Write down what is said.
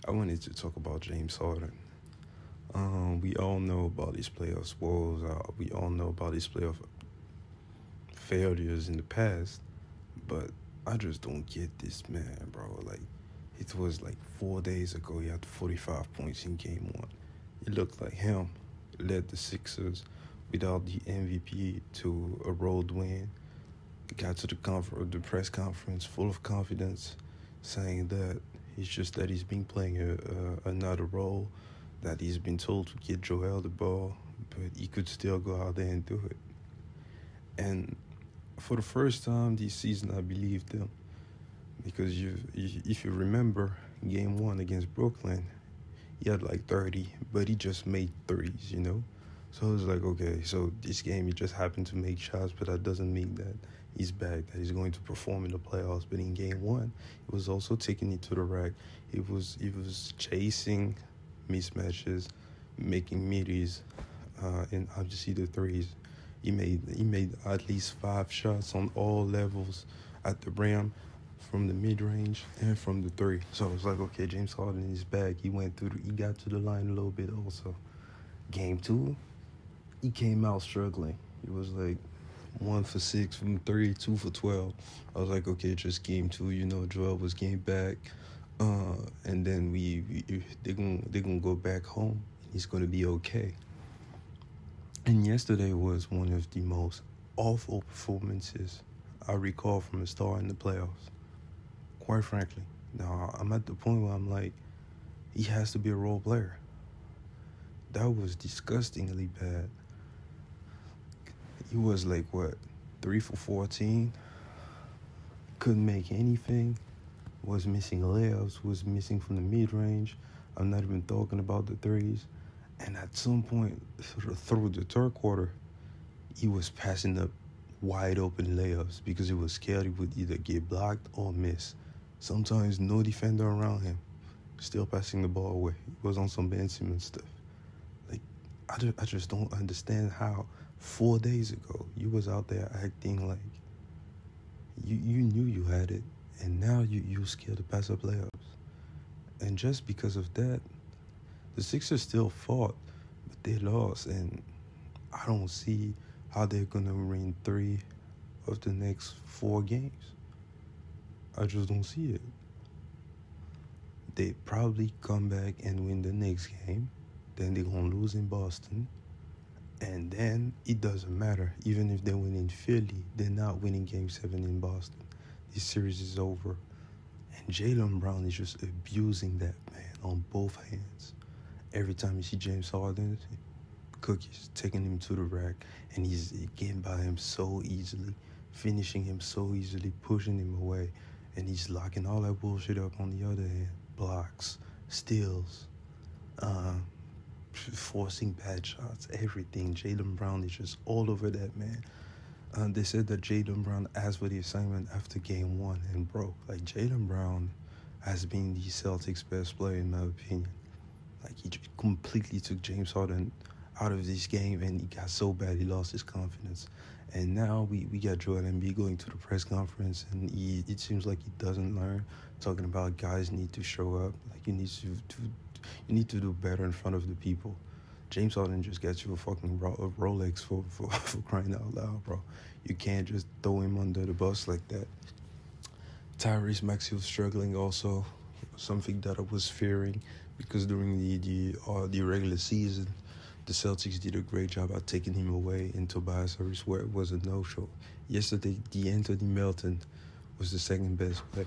I wanted to talk about James Harden. We all know about his playoff woes. We all know about his playoff failures in the past, but I just don't get this man, bro. Like, it was like 4 days ago. He had 45 points in game one. It looked like him led the Sixers without the MVP to a road win. Got to the press conference full of confidence, saying that it's just that he's been playing another role, that he's been told to get Joel the ball, but he could still go out there and do it. And for the first time this season, I believed him, because if you remember game one against Brooklyn, he had like 30, but he just made threes, you know? So it was like, okay, so this game he just happened to make shots, but that doesn't mean that he's back, that he's going to perform in the playoffs. But in game one, he was also taking it to the rack. He was chasing mismatches, making middies, and obviously the threes. He made at least 5 shots on all levels at the rim, from the mid-range and from the three. So it's like, okay, James Harden is back. He got to the line a little bit also. Game two, he came out struggling. It was like 1 for 6 from 3, 2 for 12. I was like, okay, just game two. You know, Joel was game back, and then they're gonna go back home. He's gonna be okay. And yesterday was one of the most awful performances I recall from a star in the playoffs. Quite frankly, now I'm at the point where I'm like, he has to be a role player. That was disgustingly bad. He was like, 3 for 14? Couldn't make anything. Was missing layups, was missing from the mid-range. I'm not even talking about the threes. And at some point through the third quarter, he was passing up wide open layups because he was scared he would either get blocked or miss. Sometimes no defender around him, still passing the ball away. He was on some Ben Simmons stuff. Like, I just don't understand how 4 days ago you was out there acting like you knew you had it, and now you scared to pass up layups. And just because of that, the Sixers still fought, but they lost, and I don't see how they're gonna win 3 of the next 4 games. I just don't see it. They probably come back and win the next game, then they're gonna lose in Boston, and then it doesn't matter. Even if they win in Philly, they're not winning Game 7 in Boston. This series is over. And Jaylen Brown is just abusing that man on both hands. Every time you see James Harden, cookies, taking him to the rack, and he's getting by him so easily, finishing him so easily, pushing him away, and he's locking all that bullshit up on the other hand. Blocks, steals, forcing bad shots, everything. Jaylen Brown is just all over that man. They said that Jaylen Brown asked for the assignment after game one, and bro, like, Jaylen Brown has been the Celtics' best player in my opinion. Like, he completely took James Harden out of this game, and he got so bad he lost his confidence. And now we got Joel Embiid going to the press conference, and it seems like he doesn't learn, talking about guys need to show up. Like, you need to do better in front of the people. James Harden just got you a fucking Rolex for crying out loud, bro. You can't just throw him under the bus like that. Tyrese Maxey struggling also, something that I was fearing, because during the regular season, the Celtics did a great job at taking him away, and Tobias Harris was a no-show. Yesterday, D'Anthony Melton was the second best player.